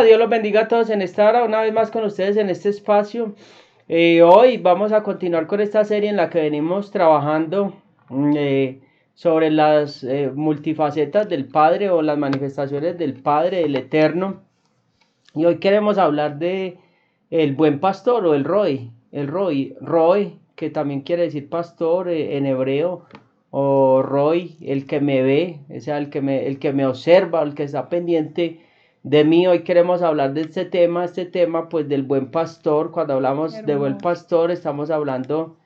Hola, Dios los bendiga a todos en esta hora, una vez más con ustedes en este espacio. Hoy vamos a continuar con esta serie en la que venimos trabajando sobre las multifacetas del Padre o las manifestaciones del Padre, del Eterno. Y hoy queremos hablar de el buen pastor o Roy, que también quiere decir pastor en hebreo, o Roy, el que me ve, o sea, el que me observa, el que está pendiente de mí. Hoy queremos hablar de este tema pues del buen pastor. Cuando hablamos de buen pastor estamos hablando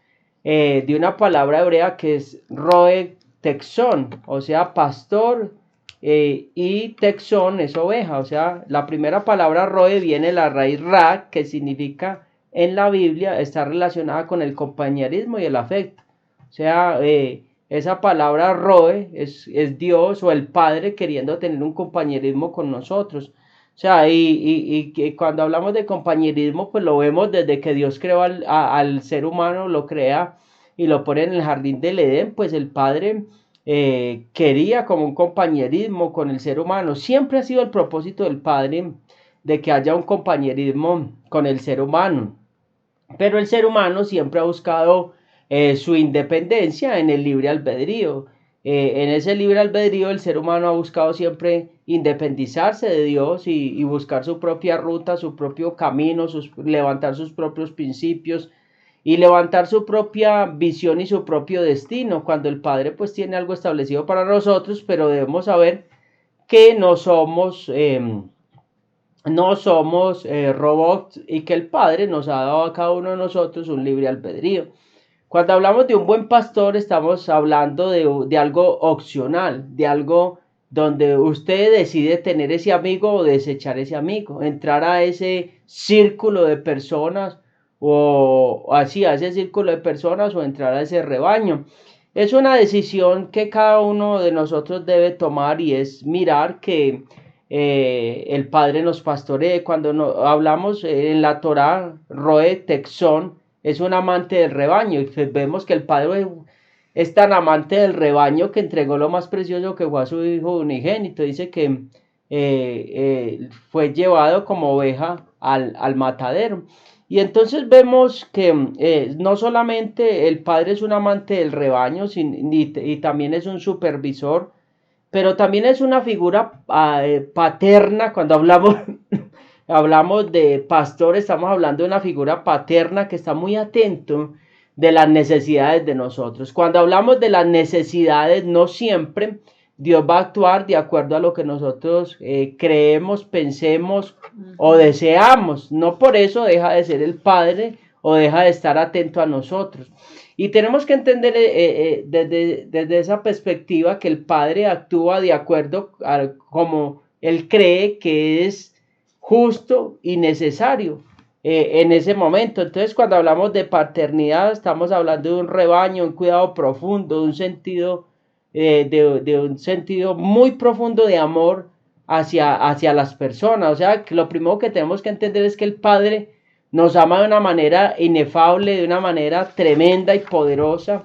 de una palabra hebrea que es Roe Texón, o sea, pastor, y Texón es oveja, o sea, la primera palabra Roe viene de la raíz Ra, que significa en la Biblia, está relacionada con el compañerismo y el afecto, o sea, esa palabra Roe es Dios o el Padre queriendo tener un compañerismo con nosotros. O sea, y cuando hablamos de compañerismo, pues lo vemos desde que Dios creó al ser humano, lo crea y lo pone en el jardín del Edén, pues el Padre quería como un compañerismo con el ser humano. Siempre ha sido el propósito del Padre de que haya un compañerismo con el ser humano. Pero el ser humano siempre ha buscado su independencia en el libre albedrío. En ese libre albedrío el ser humano ha buscado siempre independizarse de Dios y buscar su propia ruta, su propio camino, levantar sus propios principios y levantar su propia visión y su propio destino, cuando el Padre pues tiene algo establecido para nosotros, pero debemos saber que no somos robots y que el Padre nos ha dado a cada uno de nosotros un libre albedrío. Cuando hablamos de un buen pastor estamos hablando de algo opcional, de algo donde usted decide tener ese amigo o desechar ese amigo, entrar a ese círculo de personas o así a ese círculo de personas o entrar a ese rebaño. Es una decisión que cada uno de nosotros debe tomar y es mirar que el Padre nos pastoree. Cuando hablamos en la Torá, Roe Texón es un amante del rebaño y pues vemos que el Padre es tan amante del rebaño que entregó lo más precioso que fue a su Hijo unigénito. Dice que fue llevado como oveja al matadero. Y entonces vemos que no solamente el Padre es un amante del rebaño y también es un supervisor, pero también es una figura paterna. Cuando hablamos de pastor, estamos hablando de una figura paterna que está muy atento de las necesidades de nosotros. Cuando hablamos de las necesidades, no siempre Dios va a actuar de acuerdo a lo que nosotros creemos, pensemos o deseamos. No por eso deja de ser el Padre o deja de estar atento a nosotros. Y tenemos que entender desde esa perspectiva que el Padre actúa de acuerdo a como Él cree que es justo y necesario en ese momento. Entonces, cuando hablamos de paternidad, estamos hablando de un rebaño, un cuidado profundo, de un sentido muy profundo de amor hacia las personas. O sea, que lo primero que tenemos que entender es que el Padre nos ama de una manera inefable, de una manera tremenda y poderosa,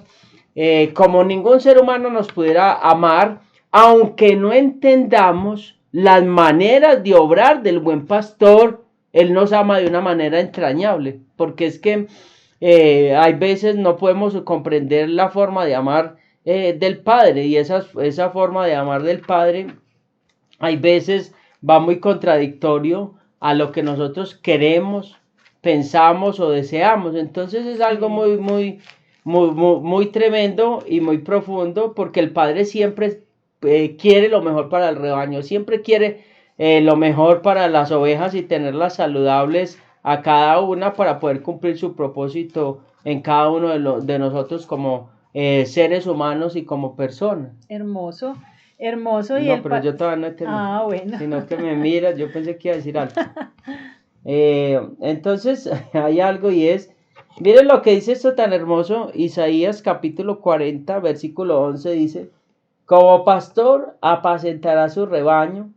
como ningún ser humano nos pudiera amar, aunque no entendamos las maneras de obrar del buen pastor. Él nos ama de una manera entrañable, porque es que hay veces no podemos comprender la forma de amar del Padre, y esa forma de amar del Padre hay veces va muy contradictorio a lo que nosotros queremos, pensamos o deseamos. Entonces es algo muy tremendo y muy profundo, porque el Padre siempre quiere lo mejor para el rebaño, siempre quiere lo mejor para las ovejas y tenerlas saludables a cada una para poder cumplir su propósito en cada uno de nosotros como seres humanos y como personas. Hermoso, hermoso. No, pero yo todavía no terminé. Ah, bueno. Sino que me miras, yo pensé que iba a decir algo. Entonces, hay algo y es, miren lo que dice esto tan hermoso, Isaías capítulo 40, versículo 11 dice, como pastor apacentará su rebaño,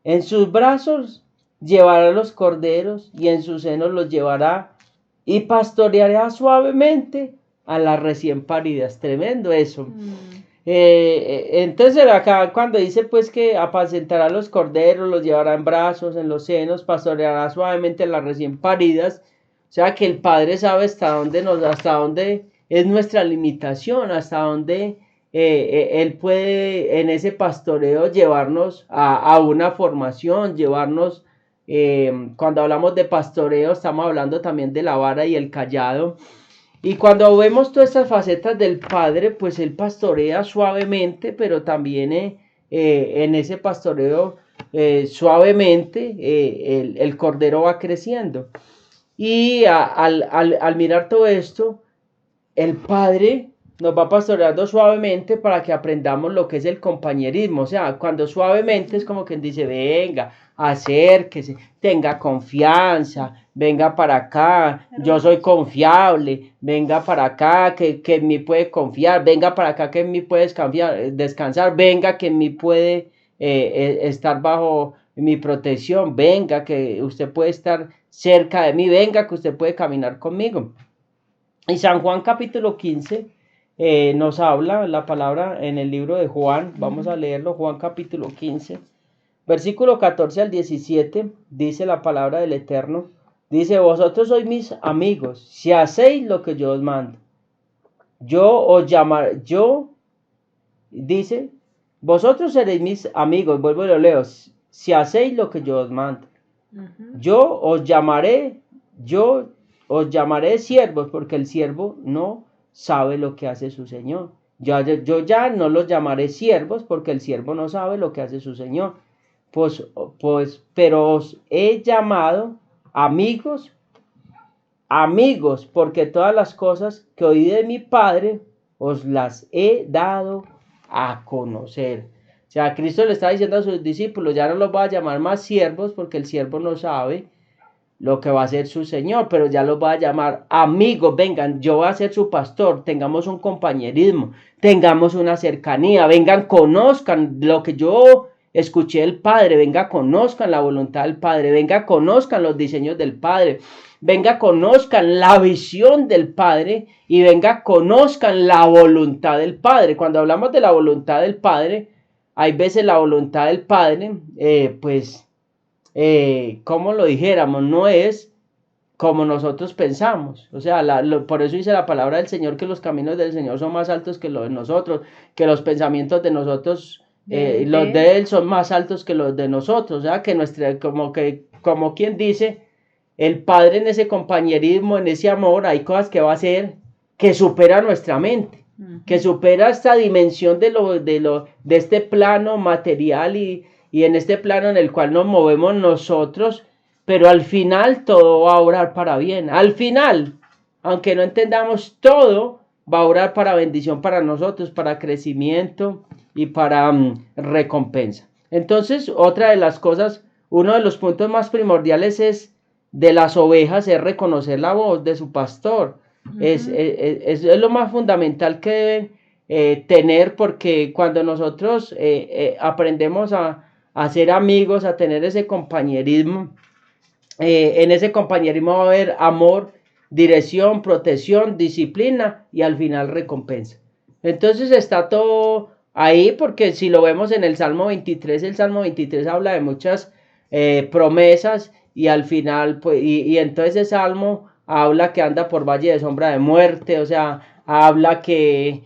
en sus brazos llevará los corderos y en sus senos los llevará y pastoreará suavemente a las recién paridas. Tremendo eso. Entonces acá cuando dice pues que apacentará los corderos, los llevará en brazos, en los senos, pastoreará suavemente las recién paridas, o sea que el Padre sabe hasta dónde es nuestra limitación, hasta dónde Él puede en ese pastoreo llevarnos a una formación, llevarnos, cuando hablamos de pastoreo estamos hablando también de la vara y el cayado. Y cuando vemos todas estas facetas del Padre, pues Él pastorea suavemente, pero también en ese pastoreo suavemente el cordero va creciendo. Y al mirar todo esto, el Padre nos va pastoreando suavemente para que aprendamos lo que es el compañerismo. O sea, cuando suavemente es como quien dice, venga, acérquese, tenga confianza, venga para acá, yo soy confiable, venga para acá, que en mí puede confiar, venga para acá, que en mí puede descansar, venga, que en mí puede estar bajo mi protección, venga, que usted puede estar cerca de mí, venga, que usted puede caminar conmigo. Y San Juan capítulo 15 nos habla la palabra en el libro de Juan, vamos a leerlo, Juan capítulo 15, versículo 14 al 17, dice la palabra del Eterno, dice, vosotros sois mis amigos, si hacéis lo que yo os mando. Dice, vosotros seréis mis amigos, vuelvo y lo leo, si hacéis lo que yo os mando. Yo os llamaré siervos, porque el siervo no sabe lo que hace su señor. Yo ya no los llamaré siervos, porque el siervo no sabe lo que hace su señor. Pero os he llamado amigos, porque todas las cosas que oí de mi Padre os las he dado a conocer. O sea, Cristo le está diciendo a sus discípulos, ya no los va a llamar más siervos, porque el siervo no sabe lo que va a hacer su Señor, pero ya los va a llamar amigos, vengan, yo voy a ser su pastor, tengamos un compañerismo, tengamos una cercanía, vengan, conozcan lo que yo escuché del Padre, venga, conozcan la voluntad del Padre, venga, conozcan los diseños del Padre, venga, conozcan la visión del Padre y venga, conozcan la voluntad del Padre. Cuando hablamos de la voluntad del Padre, hay veces la voluntad del Padre, como lo dijéramos, no es como nosotros pensamos. O sea, por eso dice la palabra del Señor que los caminos del Señor son más altos que los de nosotros, que los pensamientos de nosotros, los de Él son más altos que los de nosotros. O sea, que como quien dice, el Padre en ese compañerismo, en ese amor, hay cosas que va a hacer que supera nuestra mente, que supera esta dimensión de este plano material y en este plano en el cual nos movemos nosotros, pero al final todo va a obrar para bien. Al final, aunque no entendamos, todo va a obrar para bendición para nosotros, para crecimiento y para recompensa. Entonces, otra de las cosas, uno de los puntos más primordiales de las ovejas es reconocer la voz de su pastor. Es lo más fundamental que deben tener, porque cuando nosotros aprendemos a ser amigos, a tener ese compañerismo, en ese compañerismo va a haber amor, dirección, protección, disciplina y al final recompensa. Entonces está todo ahí, porque si lo vemos en el Salmo 23, el Salmo 23 habla de muchas promesas y al final, pues, y entonces ese Salmo habla que anda por valle de sombra de muerte, o sea, habla que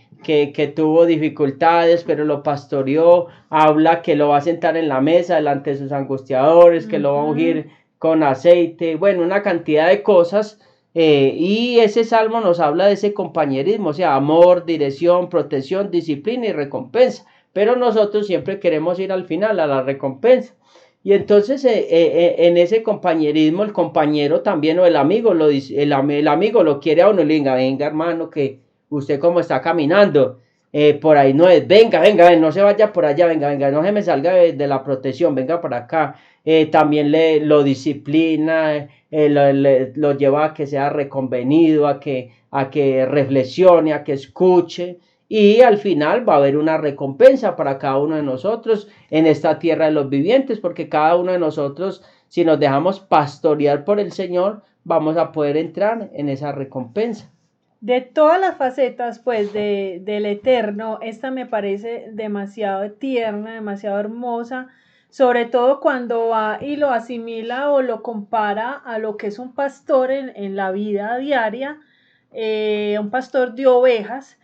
tuvo dificultades, pero lo pastoreó, habla que lo va a sentar en la mesa delante de sus angustiadores, que lo va a ungir con aceite, bueno, una cantidad de cosas, y ese salmo nos habla de ese compañerismo, o sea, amor, dirección, protección, disciplina y recompensa, pero nosotros siempre queremos ir al final, a la recompensa. Y entonces en ese compañerismo, el compañero también o el amigo el amigo lo quiere a uno y le diga, venga hermano, que usted como está caminando, por ahí no es, venga, no se vaya por allá, venga, no se me salga de la protección, venga para acá. También lo disciplina, lo lleva a que sea reconvenido, a que reflexione, a que escuche. Y al final va a haber una recompensa para cada uno de nosotros en esta tierra de los vivientes, porque cada uno de nosotros, si nos dejamos pastorear por el Señor, vamos a poder entrar en esa recompensa. De todas las facetas, pues, del Eterno, esta me parece demasiado tierna, demasiado hermosa, sobre todo cuando va y lo asimila o lo compara a lo que es un pastor en la vida diaria, un pastor de ovejas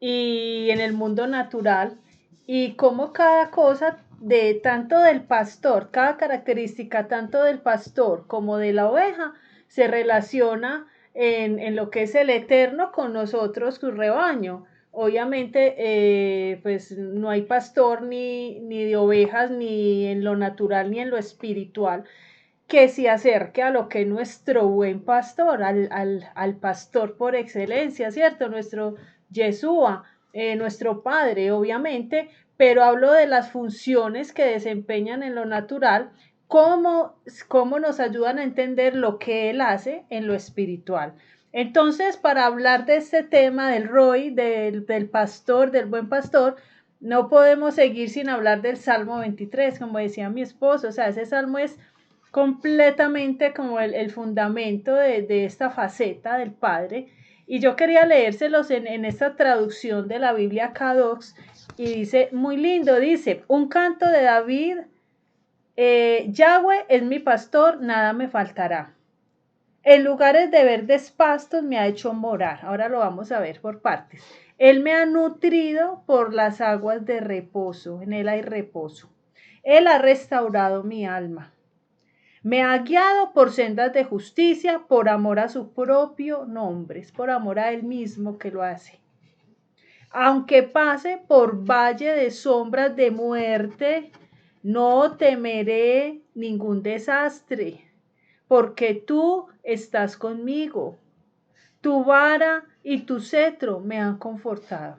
y en el mundo natural, y cómo cada cosa de tanto del pastor, cada característica tanto del pastor como de la oveja se relaciona en lo que es el Eterno con nosotros, su rebaño. Obviamente, pues no hay pastor ni de ovejas, ni en lo natural, ni en lo espiritual, que se acerque a lo que es nuestro buen pastor, al pastor por excelencia, ¿cierto? Nuestro Yeshua, nuestro Padre, obviamente, pero hablo de las funciones que desempeñan en lo natural, cómo nos ayudan a entender lo que Él hace en lo espiritual. Entonces, para hablar de este tema del Roy, del pastor, del buen pastor, no podemos seguir sin hablar del Salmo 23, como decía mi esposo. O sea, ese salmo es completamente como el fundamento de esta faceta del Padre. Y yo quería leérselos en esta traducción de la Biblia Kadox, y dice, muy lindo, dice, un canto de David, Yahweh es mi pastor, nada me faltará. En lugares de verdes pastos me ha hecho morar. Ahora lo vamos a ver por partes. Él me ha nutrido por las aguas de reposo. En él hay reposo. Él ha restaurado mi alma. Me ha guiado por sendas de justicia, por amor a su propio nombre. Es por amor a él mismo que lo hace. Aunque pase por valle de sombras de muerte, no temeré ningún desastre, porque tú estás conmigo. Tu vara y tu cetro me han confortado.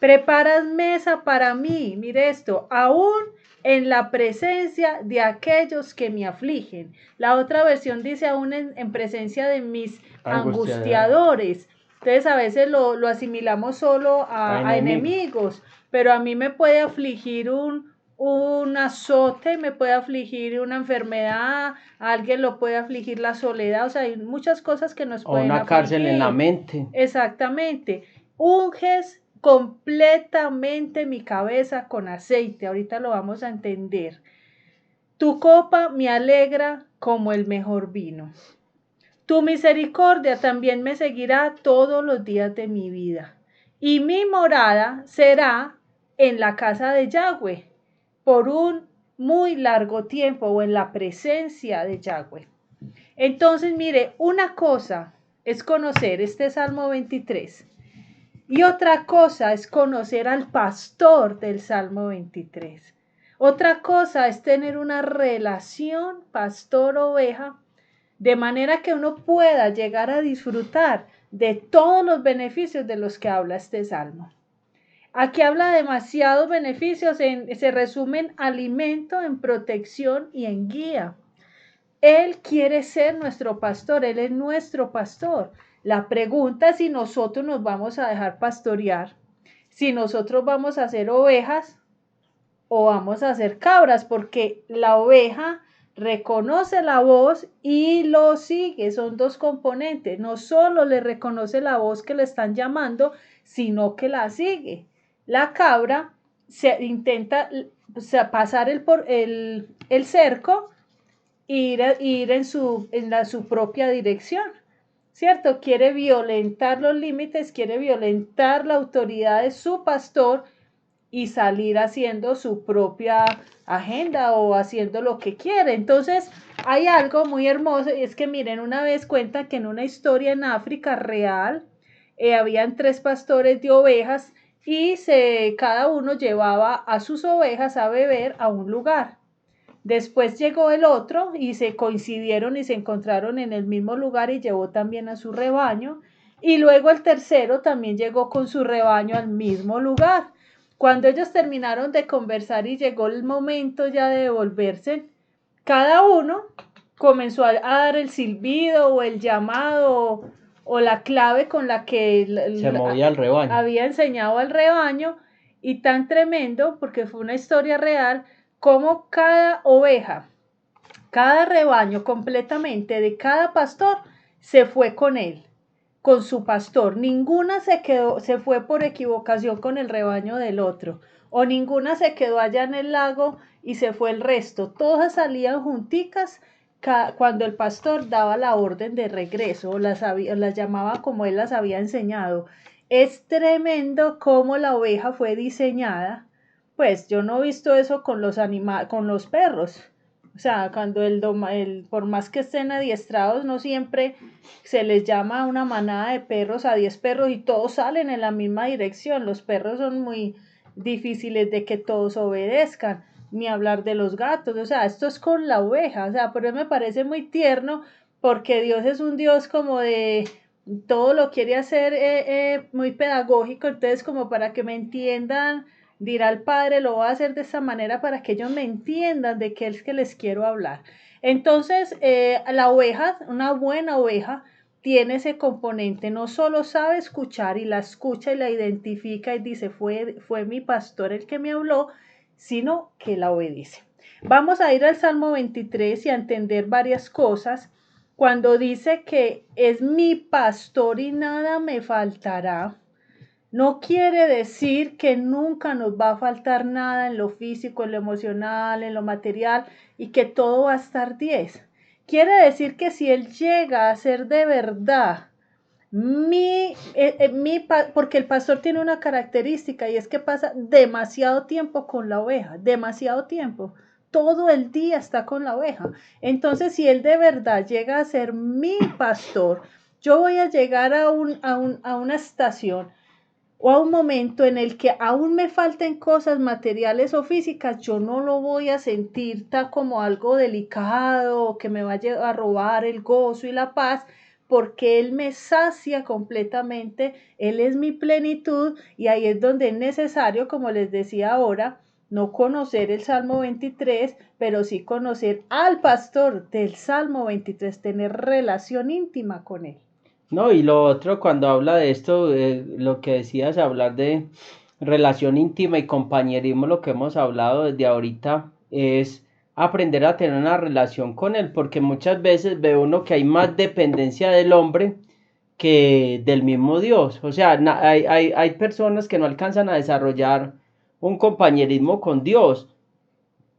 Preparas mesa para mí, mire esto, aún en la presencia de aquellos que me afligen. La otra versión dice aún en presencia de mis angustiadores. Entonces a veces lo asimilamos solo a enemigos, pero a mí me puede afligir un azote, me puede afligir una enfermedad, a alguien lo puede afligir la soledad, o sea, hay muchas cosas que nos pueden afligir. O una cárcel en la mente. Exactamente. Unges completamente mi cabeza con aceite, ahorita lo vamos a entender. Tu copa me alegra como el mejor vino. Tu misericordia también me seguirá todos los días de mi vida, y mi morada será en la casa de Yahweh por un muy largo tiempo, o en la presencia de Yahweh. Entonces, mire, una cosa es conocer este Salmo 23, y otra cosa es conocer al pastor del Salmo 23. Otra cosa es tener una relación pastor-oveja, de manera que uno pueda llegar a disfrutar de todos los beneficios de los que habla este salmo. Aquí habla de demasiados beneficios, se resumen alimento, en protección y en guía. Él quiere ser nuestro pastor, Él es nuestro pastor. La pregunta es si nosotros nos vamos a dejar pastorear, si nosotros vamos a ser ovejas o vamos a ser cabras, porque la oveja reconoce la voz y lo sigue. Son dos componentes. No solo le reconoce la voz que le están llamando, sino que la sigue. La cabra se intenta pasar el cerco, ir en su propia dirección, ¿cierto? Quiere violentar los límites, quiere violentar la autoridad de su pastor y salir haciendo su propia agenda o haciendo lo que quiere. Entonces, hay algo muy hermoso, y es que miren, una vez cuenta que en una historia en África real, habían 3 pastores de ovejas, y cada uno llevaba a sus ovejas a beber a un lugar. Después llegó el otro y se coincidieron y se encontraron en el mismo lugar y llevó también a su rebaño. Y luego el tercero también llegó con su rebaño al mismo lugar. Cuando ellos terminaron de conversar y llegó el momento ya de devolverse, cada uno comenzó a dar el silbido o el llamado o la clave con la que se movía el rebaño. Había enseñado al rebaño, y tan tremendo, porque fue una historia real, como cada oveja, cada rebaño completamente de cada pastor se fue con él, con su pastor. Ninguna se fue por equivocación con el rebaño del otro, o ninguna se quedó allá en el lago y se fue el resto. Todas salían junticas cuando el pastor daba la orden de regreso, o las llamaba como él las había enseñado. Es tremendo cómo la oveja fue diseñada. Pues yo no he visto eso con con los perros. O sea, cuando por más que estén adiestrados, no siempre se les llama a una manada de perros, a 10 perros, y todos salen en la misma dirección. Los perros son muy difíciles de que todos obedezcan, ni hablar de los gatos. O sea, esto es con la oveja. O sea, por eso me parece muy tierno, porque Dios es un Dios como de todo lo quiere hacer muy pedagógico. Entonces, como para que me entiendan, dirá el Padre, lo voy a hacer de esta manera para que ellos me entiendan de qué es que les quiero hablar. Entonces, la oveja, una buena oveja, tiene ese componente, no solo sabe escuchar y la escucha y la identifica y dice, fue mi pastor el que me habló, sino que la obedece. Vamos a ir al Salmo 23 y a entender varias cosas. Cuando dice que es mi pastor y nada me faltará, no quiere decir que nunca nos va a faltar nada en lo físico, en lo emocional, en lo material, y que todo va a estar 10. Quiere decir que si Él llega a ser de verdad porque el pastor tiene una característica, y es que pasa demasiado tiempo con la oveja, demasiado tiempo. Todo el día está con la oveja. Entonces, si Él de verdad llega a ser mi pastor, yo voy a llegar a una estación o a un momento en el que aún me falten cosas materiales o físicas. Yo no lo voy a sentir como algo delicado o que me vaya a robar el gozo y la paz, porque Él me sacia completamente, Él es mi plenitud, y ahí es donde es necesario, como les decía ahora, no conocer el Salmo 23, pero sí conocer al pastor del Salmo 23, tener relación íntima con él. No, y lo otro, cuando habla de esto, lo que decías, hablar de relación íntima y compañerismo, lo que hemos hablado desde ahorita, es aprender a tener una relación con él, porque muchas veces ve uno que hay más dependencia del hombre que del mismo Dios. O sea, hay personas que no alcanzan a desarrollar un compañerismo con Dios.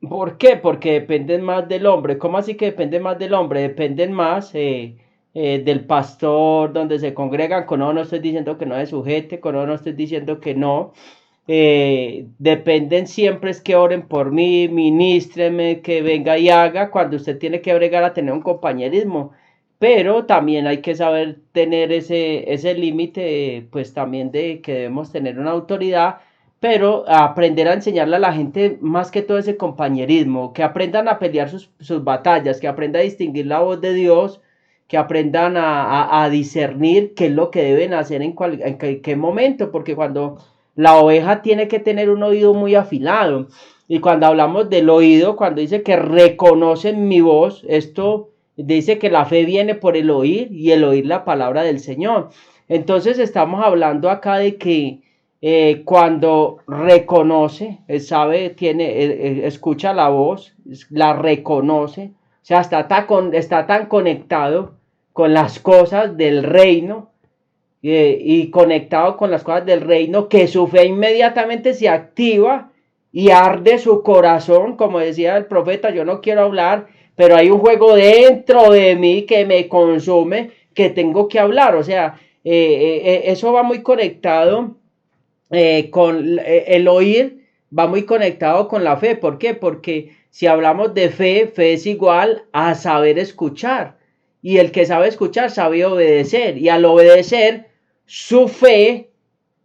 ¿Por qué? Porque dependen más del hombre. ¿Cómo así que dependen más del hombre? Dependen más del pastor, donde se congregan. Con no estoy diciendo que no se sujete, con no estoy diciendo que no. Dependen siempre es que oren por mí, ministreme, que venga y haga, cuando usted tiene que bregar a tener un compañerismo. Pero también hay que saber tener ese límite, pues también de que debemos tener una autoridad, pero aprender a enseñarle a la gente más que todo ese compañerismo, que aprendan a pelear sus batallas, que aprendan a distinguir la voz de Dios, que aprendan a discernir qué es lo que deben hacer en qué momento, porque cuando la oveja tiene que tener un oído muy afilado, y cuando hablamos del oído, cuando dice que reconocen mi voz, esto dice que la fe viene por el oír y el oír la palabra del Señor. Entonces estamos hablando acá de que cuando reconoce, sabe, escucha la voz, la reconoce, o sea, está tan conectado con las cosas del reino y conectado con las cosas del reino, que su fe inmediatamente se activa y arde su corazón, como decía el profeta. Yo no quiero hablar, pero hay un juego dentro de mí que me consume, que tengo que hablar. O sea, eso va muy conectado con el oír, va muy conectado con la fe. ¿Por qué? Porque si hablamos de fe, fe es igual a saber escuchar, y el que sabe escuchar sabe obedecer, y al obedecer, su fe,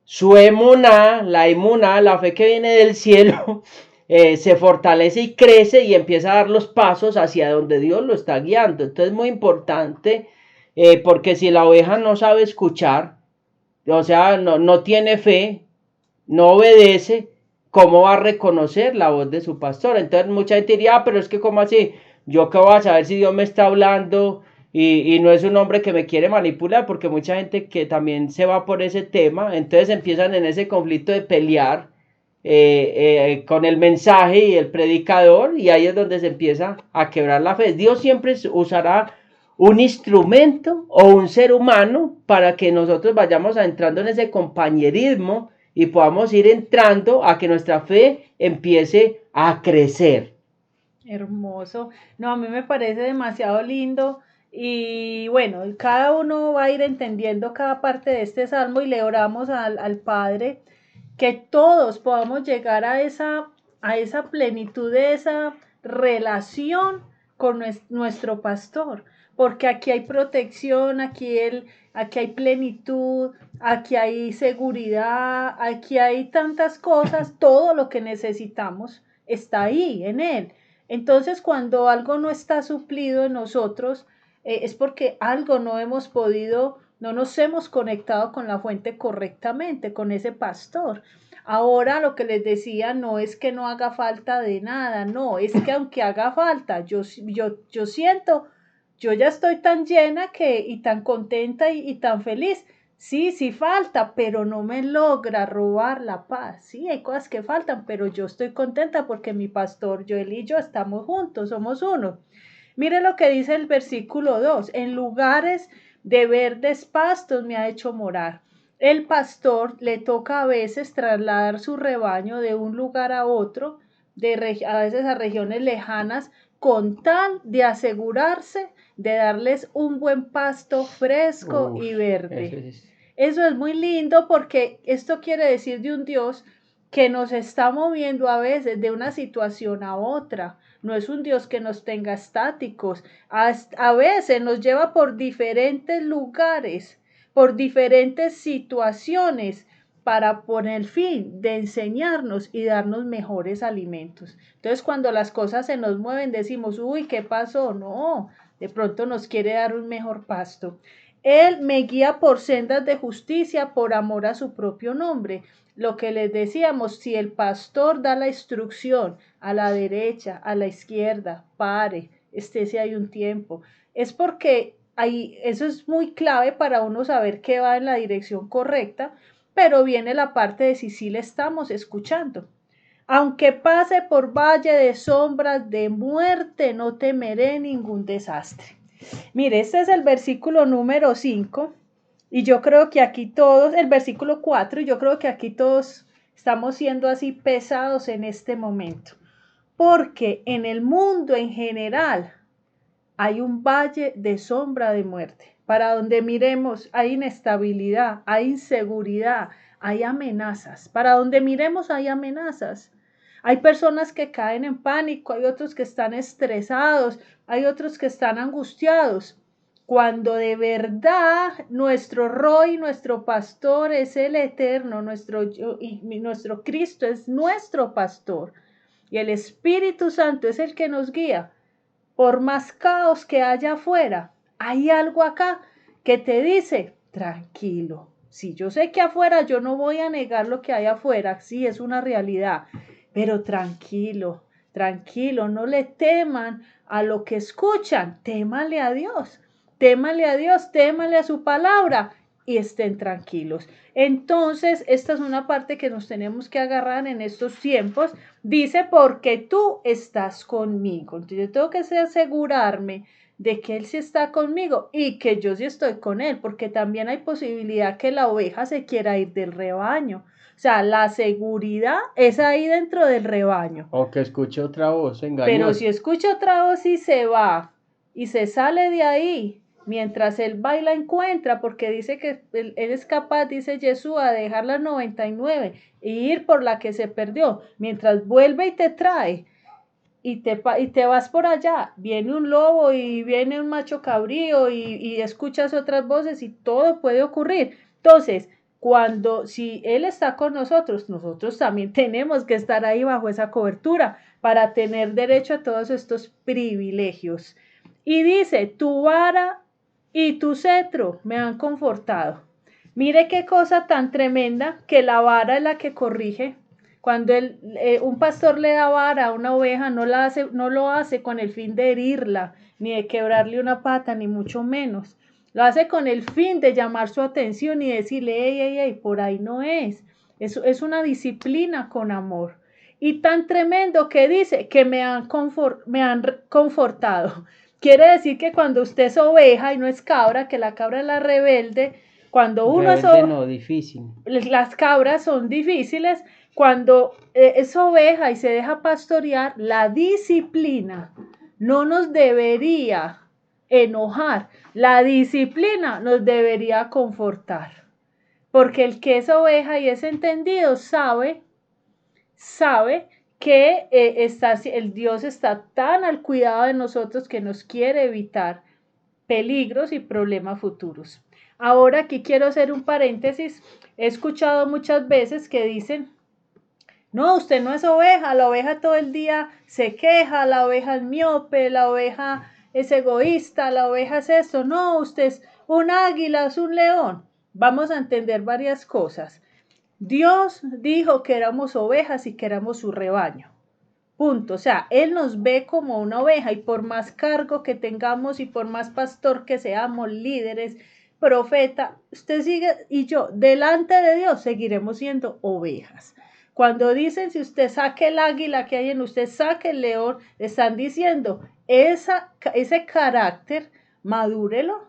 su emuná, la fe que viene del cielo, se fortalece y crece y empieza a dar los pasos hacia donde Dios lo está guiando. Entonces es muy importante, porque si la oveja no sabe escuchar, o sea, no tiene fe, no obedece, ¿cómo va a reconocer la voz de su pastor? Entonces mucha gente diría, pero es que ¿cómo así? ¿Yo qué voy a saber si Dios me está hablando y no es un hombre que me quiere manipular? Porque mucha gente que también se va por ese tema, entonces empiezan en ese conflicto de pelear con el mensaje y el predicador, y ahí es donde se empieza a quebrar la fe. Dios siempre usará un instrumento o un ser humano para que nosotros vayamos entrando en ese compañerismo y podamos ir entrando a que nuestra fe empiece a crecer. Hermoso. No, a mí me parece demasiado lindo y bueno, cada uno va a ir entendiendo cada parte de este salmo y le oramos al Padre que todos podamos llegar a esa plenitud de esa relación con nuestro pastor, porque aquí hay protección, aquí hay plenitud, aquí hay seguridad, aquí hay tantas cosas, todo lo que necesitamos está ahí en él. Entonces, cuando algo no está suplido en nosotros, es porque algo no hemos podido, no nos hemos conectado con la fuente correctamente, con ese pastor. Ahora lo que les decía no es que no haga falta de nada, no, es que aunque haga falta, yo siento, yo ya estoy tan llena y tan contenta y tan feliz. Sí, sí falta, pero no me logra robar la paz. Sí, hay cosas que faltan, pero yo estoy contenta porque mi pastor, Joel y yo estamos juntos, somos uno. Mire lo que dice el versículo 2, en lugares de verdes pastos me ha hecho morar. El pastor le toca a veces trasladar su rebaño de un lugar a otro, a veces a regiones lejanas, con tal de asegurarse de darles un buen pasto fresco y verde. Eso es muy lindo porque esto quiere decir de un Dios que nos está moviendo a veces de una situación a otra. No es un Dios que nos tenga estáticos. A veces nos lleva por diferentes lugares, por diferentes situaciones, para poner el fin de enseñarnos y darnos mejores alimentos. Entonces, cuando las cosas se nos mueven, decimos, uy, ¿qué pasó? No, de pronto nos quiere dar un mejor pasto. Él me guía por sendas de justicia por amor a su propio nombre. Lo que les decíamos, si el pastor da la instrucción a la derecha, a la izquierda, pare, si hay un tiempo, es porque eso es muy clave para uno saber que va en la dirección correcta, pero viene la parte de si sí le estamos escuchando. Aunque pase por valle de sombras de muerte, no temeré ningún desastre. Mire, este es el versículo número 5 y yo creo que aquí todos, el versículo 4, y yo creo que aquí todos estamos siendo así pesados en este momento, porque en el mundo en general hay un valle de sombra de muerte. Para donde miremos hay inestabilidad, hay inseguridad, hay amenazas. Para donde miremos hay amenazas. Hay personas que caen en pánico, hay otros que están estresados, hay otros que están angustiados. Cuando de verdad nuestro Roy, nuestro pastor es el eterno, nuestro Cristo es nuestro pastor y el Espíritu Santo es el que nos guía. Por más caos que haya afuera, hay algo acá que te dice, tranquilo. Sí, yo sé que afuera yo no voy a negar lo que hay afuera, sí, es una realidad, pero tranquilo, tranquilo, no le teman a lo que escuchan, témale a Dios, témale a Dios, témale a su palabra y estén tranquilos. Entonces, esta es una parte que nos tenemos que agarrar en estos tiempos. Dice, porque tú estás conmigo. Entonces, yo tengo que asegurarme de que Él sí está conmigo y que yo sí estoy con Él, porque también hay posibilidad que la oveja se quiera ir del rebaño. O sea, la seguridad es ahí dentro del rebaño. O que escuche otra voz engañosa. Pero si escucha otra voz y se va y se sale de ahí, mientras él va y la encuentra, porque dice que él es capaz, dice Jesús, a dejar las 99 e ir por la que se perdió, mientras vuelve y te trae. Y te vas por allá, viene un lobo y viene un macho cabrío y escuchas otras voces y todo puede ocurrir. Entonces, si Él está con nosotros, nosotros también tenemos que estar ahí bajo esa cobertura para tener derecho a todos estos privilegios. Y dice, tu vara y tu cetro me han confortado. Mire qué cosa tan tremenda, que la vara es la que corrige. Cuando un pastor le da vara a una oveja, no lo hace con el fin de herirla, ni de quebrarle una pata, ni mucho menos. Lo hace con el fin de llamar su atención y decirle, ey, por ahí no es. Es una disciplina con amor. Y tan tremendo que dice que me han confortado. Quiere decir que cuando usted es oveja y no es cabra, que la cabra es la rebelde, cuando uno es Rebelde no, difícil. las cabras son difíciles, cuando es oveja y se deja pastorear, la disciplina no nos debería enojar, la disciplina nos debería confortar, porque el que es oveja y es entendido sabe que el Dios está tan al cuidado de nosotros que nos quiere evitar peligros y problemas futuros. Ahora aquí quiero hacer un paréntesis. He escuchado muchas veces que dicen, no, usted no es oveja, la oveja todo el día se queja, la oveja es miope, la oveja es egoísta, la oveja es esto. No, usted es un águila, es un león. Vamos a entender varias cosas. Dios dijo que éramos ovejas y que éramos su rebaño. Punto. O sea, Él nos ve como una oveja y por más cargo que tengamos y por más pastor que seamos, líderes, profeta, usted sigue y yo, delante de Dios, seguiremos siendo ovejas. Cuando dicen, si usted saque el águila que hay en usted, saque el león, están diciendo, ese carácter, madúrelo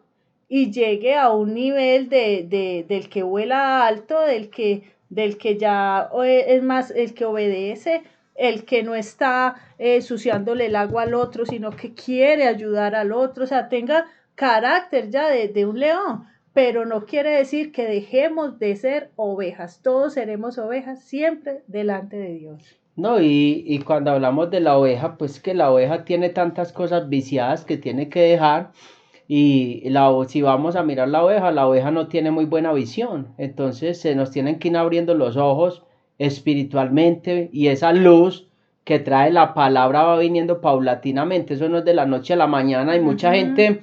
y llegue a un nivel del que vuela alto, del que ya es más, el que obedece, el que no está suciándole el agua al otro, sino que quiere ayudar al otro, o sea, tenga carácter ya de un león, pero no quiere decir que dejemos de ser ovejas, todos seremos ovejas siempre delante de Dios. No, y cuando hablamos de la oveja, pues que la oveja tiene tantas cosas viciadas que tiene que dejar. Y si vamos a mirar la oveja no tiene muy buena visión. Entonces se nos tienen que ir abriendo los ojos espiritualmente y esa luz que trae la palabra va viniendo paulatinamente. Eso no es de la noche a la mañana. Y mucha gente,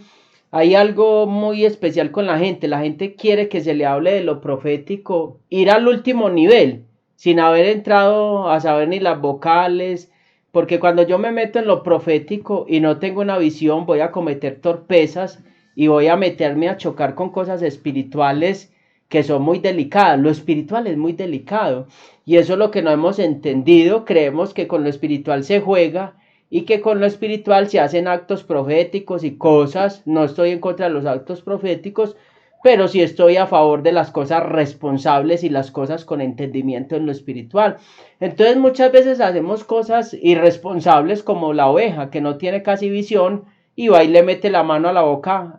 hay algo muy especial con la gente. La gente quiere que se le hable de lo profético, ir al último nivel, sin haber entrado a saber ni las vocales, porque cuando yo me meto en lo profético y no tengo una visión, voy a cometer torpezas y voy a meterme a chocar con cosas espirituales que son muy delicadas. Lo espiritual es muy delicado y eso es lo que no hemos entendido. Creemos que con lo espiritual se juega y que con lo espiritual se hacen actos proféticos y cosas. No estoy en contra de los actos proféticos, pero sí estoy a favor de las cosas responsables y las cosas con entendimiento en lo espiritual. Entonces muchas veces hacemos cosas irresponsables como la oveja que no tiene casi visión y va y le mete la mano a la boca,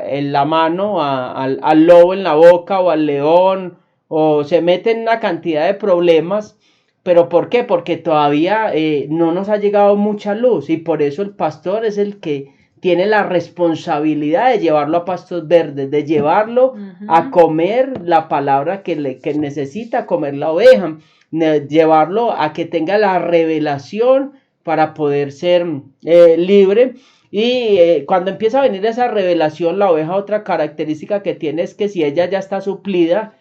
en la mano al lobo en la boca o al león, o se mete en una cantidad de problemas. ¿Pero por qué? Porque todavía no nos ha llegado mucha luz y por eso el pastor es el que tiene la responsabilidad de llevarlo a pastos verdes, de llevarlo a comer la palabra que necesita comer la oveja, llevarlo a que tenga la revelación para poder ser libre. Y cuando empieza a venir esa revelación, la oveja, otra característica que tiene es que si ella ya está suplida,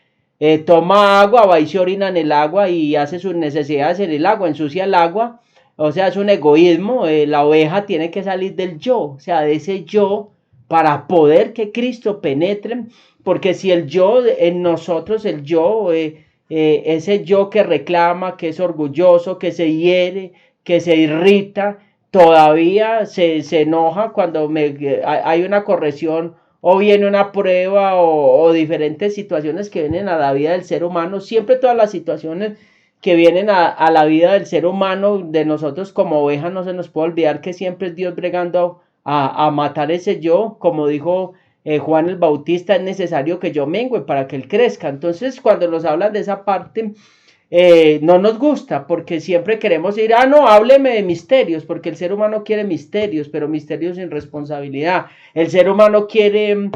toma agua, va y se orina en el agua y hace sus necesidades en el agua, ensucia el agua. O sea, es un egoísmo. La oveja tiene que salir del yo, o sea, de ese yo, para poder que Cristo penetre. Porque si el yo en nosotros, el yo, ese yo que reclama, que es orgulloso, que se hiere, que se irrita, todavía se enoja cuando hay una corrección o viene una prueba o diferentes situaciones que vienen a la vida del ser humano. Siempre todas las situaciones que vienen a la vida del ser humano, de nosotros como ovejas, no se nos puede olvidar que siempre es Dios bregando a matar ese yo. Como dijo Juan el Bautista, es necesario que yo mengüe para que él crezca. Entonces cuando nos hablan de esa parte, no nos gusta, porque siempre queremos ir, no, hábleme de misterios, porque el ser humano quiere misterios, pero misterios sin responsabilidad. El ser humano quiere,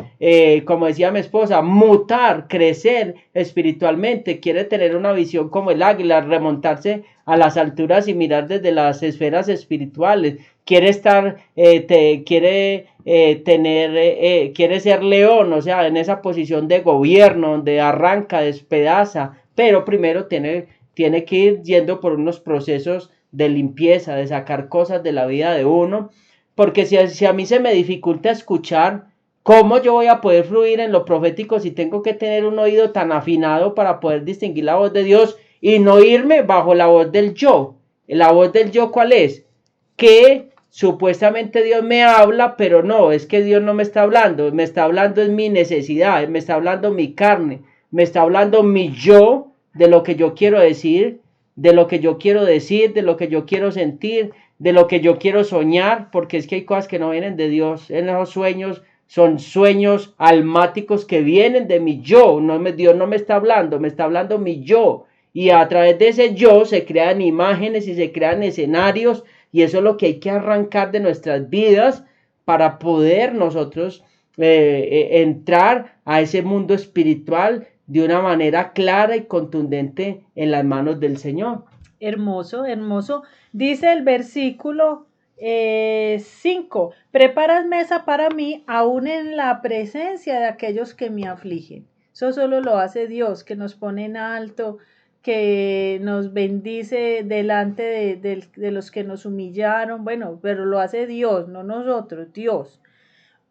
como decía mi esposa, mutar, crecer espiritualmente, quiere tener una visión como el águila, remontarse a las alturas y mirar desde las esferas espirituales, quiere estar, quiere ser león, o sea, en esa posición de gobierno, donde arranca, despedaza, pero primero tiene que ir yendo por unos procesos de limpieza, de sacar cosas de la vida de uno, porque si a mí se me dificulta escuchar, ¿cómo yo voy a poder fluir en lo profético si tengo que tener un oído tan afinado para poder distinguir la voz de Dios y no irme bajo la voz del yo? ¿La voz del yo cuál es? Que supuestamente Dios me habla, pero no, es que Dios no me está hablando es mi necesidad, me está hablando mi carne, me está hablando mi yo, de lo que yo quiero decir, de lo que yo quiero decir, de lo que yo quiero sentir, de lo que yo quiero soñar, porque es que hay cosas que no vienen de Dios en esos sueños, son sueños almáticos que vienen de mi yo, Dios no me está hablando mi yo, y a través de ese yo se crean imágenes y se crean escenarios, y eso es lo que hay que arrancar de nuestras vidas para poder nosotros entrar a ese mundo espiritual de una manera clara y contundente en las manos del Señor. Hermoso, hermoso. Dice el versículo 5, preparas mesa para mí aún en la presencia de aquellos que me afligen. Eso solo lo hace Dios, que nos pone en alto, que nos bendice delante de los que nos humillaron. Bueno, pero lo hace Dios, no nosotros, Dios.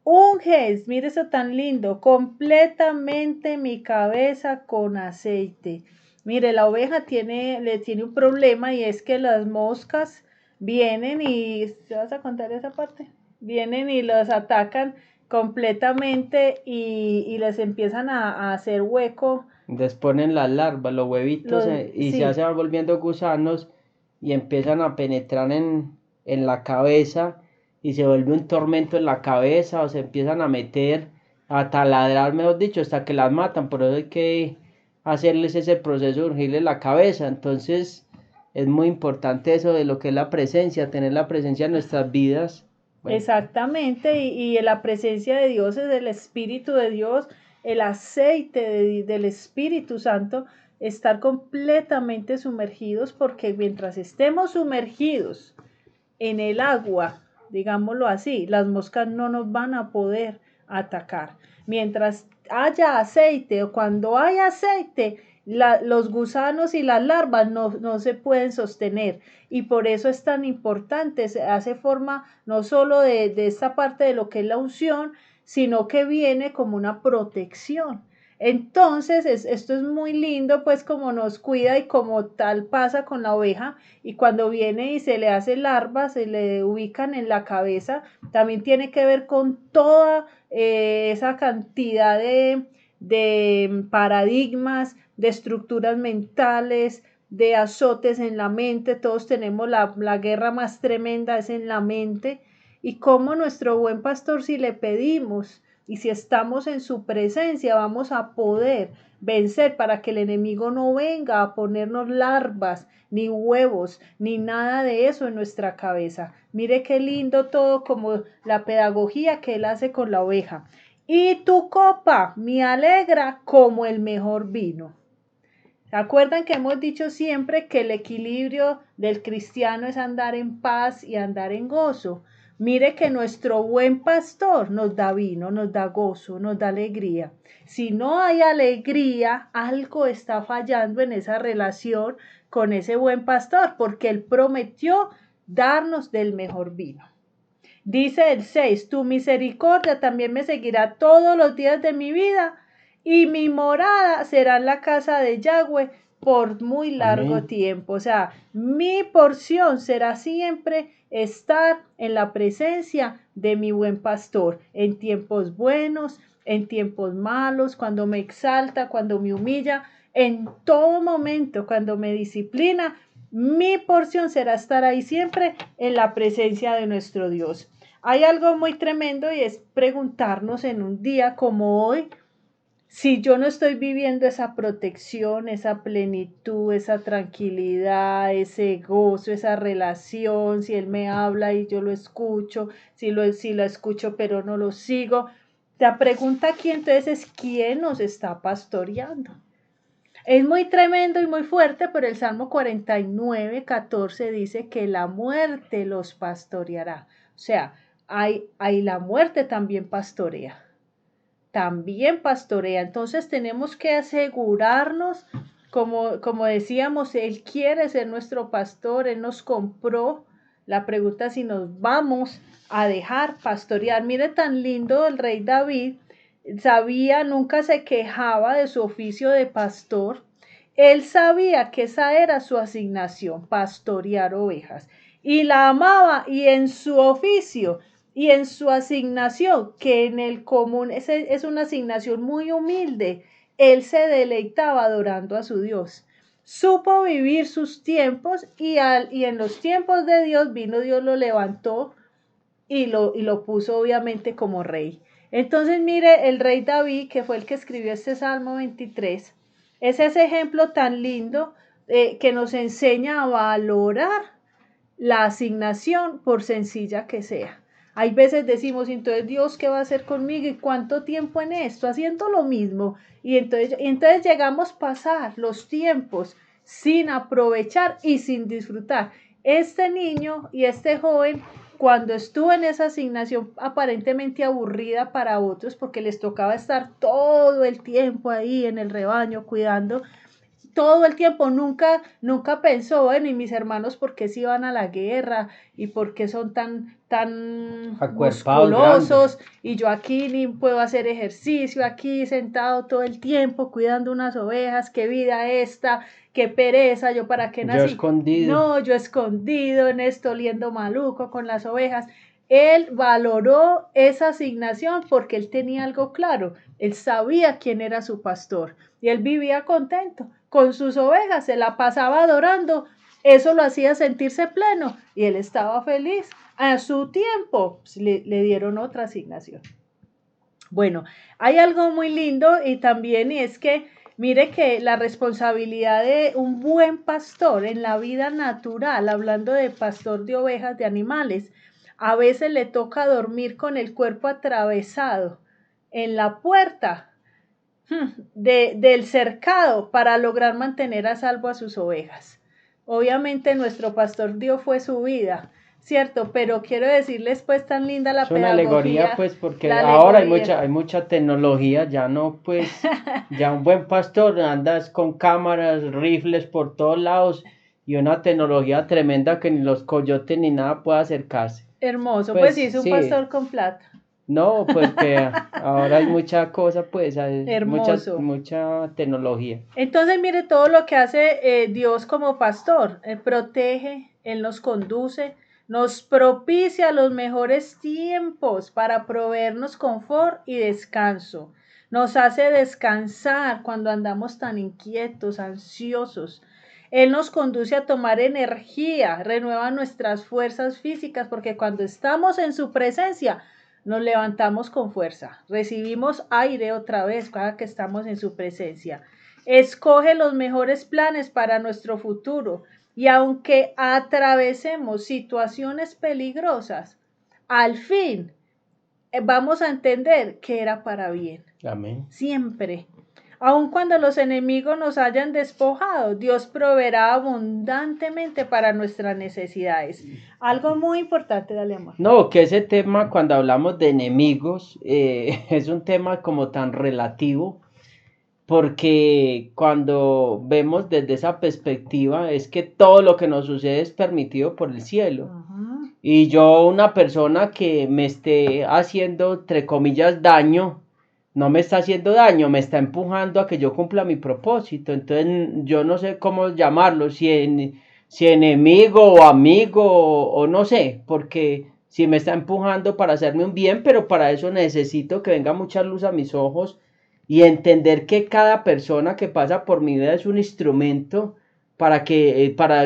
Unges, mire eso tan lindo, completamente mi cabeza con aceite. Mire, la oveja le tiene un problema y es que las moscas vienen y, ¿te vas a contar esa parte? Vienen y los atacan completamente y les empiezan a hacer hueco. Les ponen las larvas, los huevitos, y ya Sí, se van volviendo gusanos y empiezan a penetrar en la cabeza y se vuelve un tormento en la cabeza o se empiezan a meter, a taladrar, mejor dicho, hasta que las matan. Por eso hay que hacerles ese proceso de urgirles la cabeza. Entonces es muy importante eso de lo que es la presencia, tener la presencia en nuestras vidas. Bueno, exactamente, y la presencia de Dios es el Espíritu de Dios, el aceite del Espíritu Santo, estar completamente sumergidos, porque mientras estemos sumergidos en el agua, digámoslo así, las moscas no nos van a poder atacar. Mientras haya aceite o cuando hay aceite, los gusanos y las larvas no se pueden sostener, y por eso es tan importante, se hace forma no solo de esta parte de lo que es la unción, sino que viene como una protección. Entonces, esto es muy lindo, pues como nos cuida y como tal pasa con la oveja, y cuando viene y se le hace larvas, se le ubican en la cabeza, también tiene que ver con toda esa cantidad de paradigmas, de estructuras mentales, de azotes en la mente. Todos tenemos la guerra más tremenda, es en la mente, y como nuestro buen pastor, si le pedimos y si estamos en su presencia, vamos a poder vencer para que el enemigo no venga a ponernos larvas, ni huevos, ni nada de eso en nuestra cabeza. Mire qué lindo todo, como la pedagogía que él hace con la oveja. Y tu copa me alegra como el mejor vino. ¿Se acuerdan que hemos dicho siempre que el equilibrio del cristiano es andar en paz y andar en gozo? Mire que nuestro buen pastor nos da vino, nos da gozo, nos da alegría. Si no hay alegría, algo está fallando en esa relación con ese buen pastor, porque él prometió darnos del mejor vino. Dice el 6, tu misericordia también me seguirá todos los días de mi vida, y mi morada será en la casa de Yahweh por muy largo amén. tiempo. O sea, mi porción será siempre estar en la presencia de mi buen pastor, en tiempos buenos, en tiempos malos, cuando me exalta, cuando me humilla, en todo momento, cuando me disciplina. Mi porción será estar ahí siempre en la presencia de nuestro Dios. Hay algo muy tremendo, y es preguntarnos en un día como hoy, si yo no estoy viviendo esa protección, esa plenitud, esa tranquilidad, ese gozo, esa relación, si Él me habla y yo lo escucho, si lo escucho pero no lo sigo. La pregunta aquí entonces es, ¿quién nos está pastoreando? Es muy tremendo y muy fuerte, pero el Salmo 49:14 dice que la muerte los pastoreará. O sea, hay la muerte también pastorea. También pastorea. Entonces tenemos que asegurarnos, como decíamos, Él quiere ser nuestro pastor, Él nos compró. La pregunta es si nos vamos a dejar pastorear. Mire tan lindo el rey David, sabía, nunca se quejaba de su oficio de pastor. Él sabía que esa era su asignación, pastorear ovejas. y la amaba, y en su oficio y en su asignación, que en el común es una asignación muy humilde, él se deleitaba adorando a su Dios. Supo vivir sus tiempos y en los tiempos de Dios vino Dios, lo levantó y lo puso obviamente como rey. Entonces mire, el rey David, que fue el que escribió este Salmo 23, es ese ejemplo tan lindo que nos enseña a valorar la asignación por sencilla que sea. Hay veces decimos, entonces Dios, ¿qué va a hacer conmigo? ¿Y cuánto tiempo en esto? Haciendo lo mismo. Y entonces llegamos a pasar los tiempos sin aprovechar y sin disfrutar. Este niño y este joven, cuando estuvo en esa asignación aparentemente aburrida para otros, porque les tocaba estar todo el tiempo ahí en el rebaño cuidando, todo el tiempo, nunca pensó, bueno, y mis hermanos, ¿por qué se iban a la guerra? ¿Y por qué son tan Acuerpados, musculosos? grandes. Y yo aquí ni puedo hacer ejercicio, aquí sentado todo el tiempo cuidando unas ovejas, qué vida esta, qué pereza, yo para qué Yo nací. escondido. No, yo escondido en esto, oliendo maluco con las ovejas. Él valoró esa asignación porque él tenía algo claro, él sabía quién era su pastor y él vivía contento con sus ovejas, se la pasaba adorando, eso lo hacía sentirse pleno y él estaba feliz. A su tiempo le dieron otra asignación. Bueno, hay algo muy lindo y también es que mire que la responsabilidad de un buen pastor en la vida natural, hablando de pastor de ovejas, de animales, a veces le toca dormir con el cuerpo atravesado en la puerta del cercado para lograr mantener a salvo a sus ovejas. Obviamente nuestro pastor dio fue su vida, ¿cierto? Pero quiero decirles pues tan linda Es la una alegoría, pedagogía, pues, porque la ahora hay alegoría. mucha tecnología, ya no, pues, ya un buen pastor andas con cámaras, rifles por todos lados y una tecnología tremenda que ni los coyotes ni nada puede acercarse. Hermoso, pues sí, Pues es un sí, pastor con plata. no, pues que ahora hay mucha cosa, pues, hay Hermoso. mucha tecnología. Entonces, mire todo lo que hace Dios como pastor. Él protege, Él nos conduce, nos propicia los mejores tiempos para proveernos confort y descanso. Nos hace descansar cuando andamos tan inquietos, ansiosos. Él nos conduce a tomar energía, renueva nuestras fuerzas físicas, porque cuando estamos en su presencia, nos levantamos con fuerza, recibimos aire otra vez cada que estamos en su presencia. Escoge los mejores planes para nuestro futuro y aunque atravesemos situaciones peligrosas, al fin vamos a entender que era para bien. Amén. Siempre. Aun cuando los enemigos nos hayan despojado, Dios proveerá abundantemente para nuestras necesidades. Algo muy importante, dale amor. No, que ese tema cuando hablamos de enemigos es un tema como tan relativo, porque cuando vemos desde esa perspectiva es que todo lo que nos sucede es permitido por el cielo. Y yo, una persona que me esté haciendo, entre comillas, daño, no me está haciendo daño, me está empujando a que yo cumpla mi propósito. Entonces yo no sé cómo llamarlo, si enemigo o amigo o no sé, porque si me está empujando para hacerme un bien, pero para eso necesito que venga mucha luz a mis ojos y entender que cada persona que pasa por mi vida es un instrumento para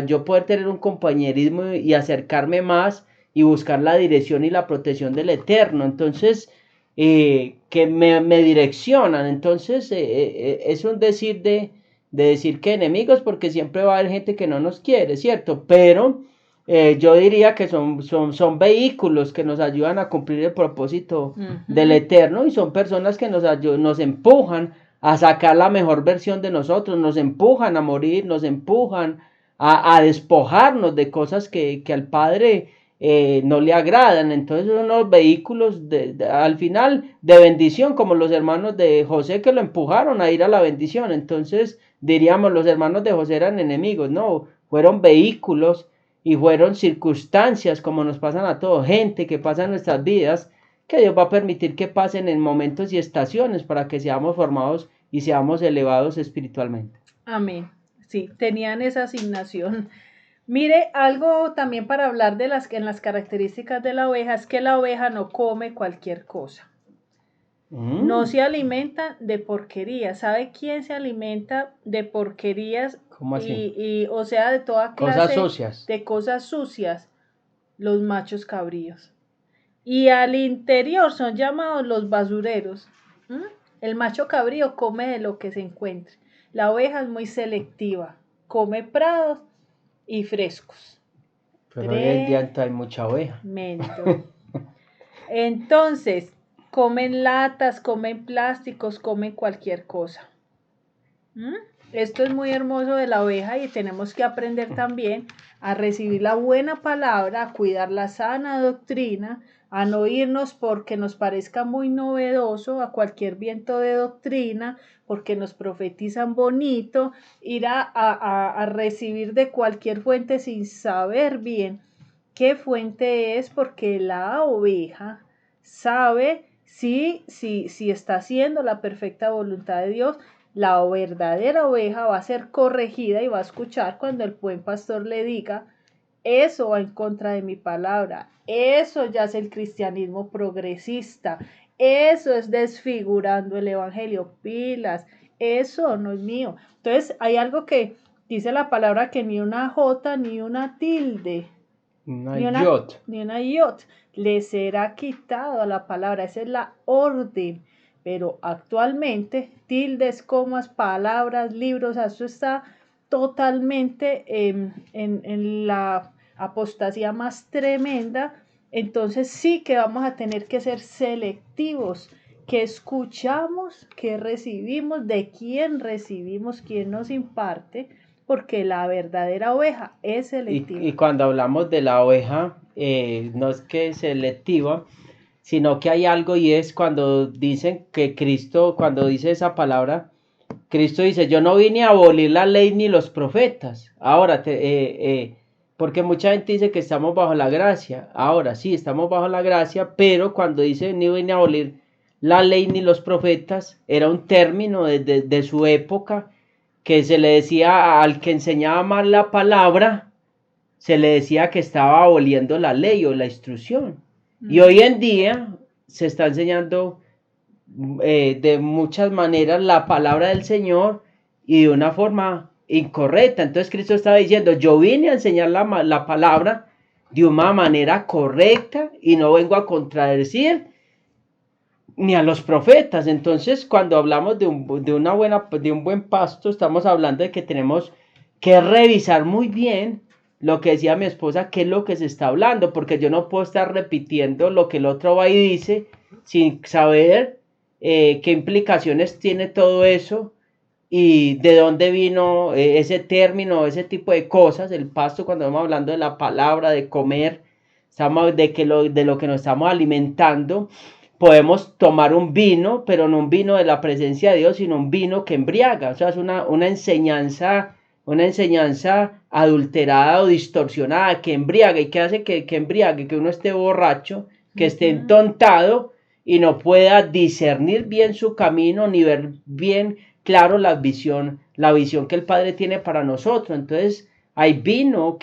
yo poder tener un compañerismo y acercarme más y buscar la dirección y la protección del Eterno. Entonces, que me direccionan. Entonces, es un decir de decir que enemigos, porque siempre va a haber gente que no nos quiere, ¿cierto? Pero yo diría que son vehículos que nos ayudan a cumplir el propósito del Eterno y son personas que nos empujan a sacar la mejor versión de nosotros, nos empujan a morir, nos empujan a despojarnos de cosas que al Padre no le agradan. Entonces son unos vehículos al final de bendición, como los hermanos de José que lo empujaron a ir a la bendición. Entonces diríamos, los hermanos de José eran enemigos, no, fueron vehículos y fueron circunstancias como nos pasan a todos, gente que pasa en nuestras vidas, que Dios va a permitir que pasen en momentos y estaciones para que seamos formados y seamos elevados espiritualmente. Amén. Sí, tenían esa asignación Mire, algo también para hablar de en las características de la oveja es que la oveja no come cualquier cosa. No se alimenta de porquerías. ¿Sabe quién se alimenta de porquerías? ¿Cómo así? O sea, de toda Cosas clase sucias. de cosas sucias, los machos cabríos. Y al interior son llamados los basureros. ¿Mm? El macho cabrío come de lo que se encuentre. La oveja es muy selectiva, come prados y frescos. Pero hoy en día hay mucha oveja. Tremendo. Entonces, comen latas, comen plásticos, comen cualquier cosa. ¿Mm? Esto es muy hermoso de la oveja y tenemos que aprender también a recibir la buena palabra, a cuidar la sana doctrina, a no irnos porque nos parezca muy novedoso a cualquier viento de doctrina, porque nos profetizan bonito, ir a recibir de cualquier fuente sin saber bien qué fuente es, porque la oveja sabe si está haciendo la perfecta voluntad de Dios. La verdadera oveja va a ser corregida y va a escuchar cuando el buen pastor le diga, eso va en contra de mi palabra, eso ya es el cristianismo progresista, eso es desfigurando el evangelio, pilas, eso no es mío. Entonces hay algo que dice la palabra que ni una jota ni una tilde, ni una yot le será quitado a la palabra, esa es la orden. Pero actualmente, tildes, comas, palabras, libros, eso está totalmente en la apostasía más tremenda. Entonces sí que vamos a tener que ser selectivos, que escuchamos, que recibimos, de quién recibimos, quién nos imparte, porque la verdadera oveja es selectiva. Y cuando hablamos de la oveja, no es que es selectiva, sino que hay algo, y es cuando dicen que Cristo, cuando dice esa palabra, Cristo dice, yo no vine a abolir la ley ni los profetas. Ahora, porque mucha gente dice que estamos bajo la gracia. Ahora sí, estamos bajo la gracia, pero cuando dice ni vine a abolir la ley ni los profetas, era un término de su época, que se le decía al que enseñaba mal la palabra, se le decía que estaba aboliendo la ley o la instrucción. Y hoy en día se está enseñando de muchas maneras la palabra del Señor y de una forma incorrecta. Entonces Cristo estaba diciendo, yo vine a enseñar la palabra de una manera correcta y no vengo a contradecir ni a los profetas. Entonces cuando hablamos de un buen pasto, estamos hablando de que tenemos que revisar muy bien lo que decía mi esposa, qué es lo que se está hablando, porque yo no puedo estar repitiendo lo que el otro va y dice sin saber qué implicaciones tiene todo eso y de dónde vino ese término, ese tipo de cosas. El pasto, cuando estamos hablando de la palabra, de comer, estamos de lo que nos estamos alimentando. Podemos tomar un vino, pero no un vino de la presencia de Dios, sino un vino que embriaga. O sea, es una enseñanza adulterada o distorsionada que embriaga. ¿Y qué hace que embriague? Que uno esté borracho, que esté entontado y no pueda discernir bien su camino ni ver bien claro la visión que el Padre tiene para nosotros. Entonces hay vino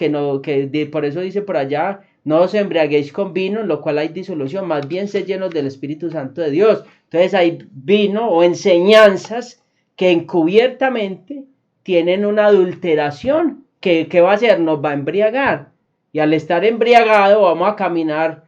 por eso dice por allá, no os embriaguéis con vino, en lo cual hay disolución, más bien sed llenos del Espíritu Santo de Dios. Entonces hay vino o enseñanzas que encubiertamente tienen una adulteración que va a hacer, nos va a embriagar. Y al estar embriagado vamos a caminar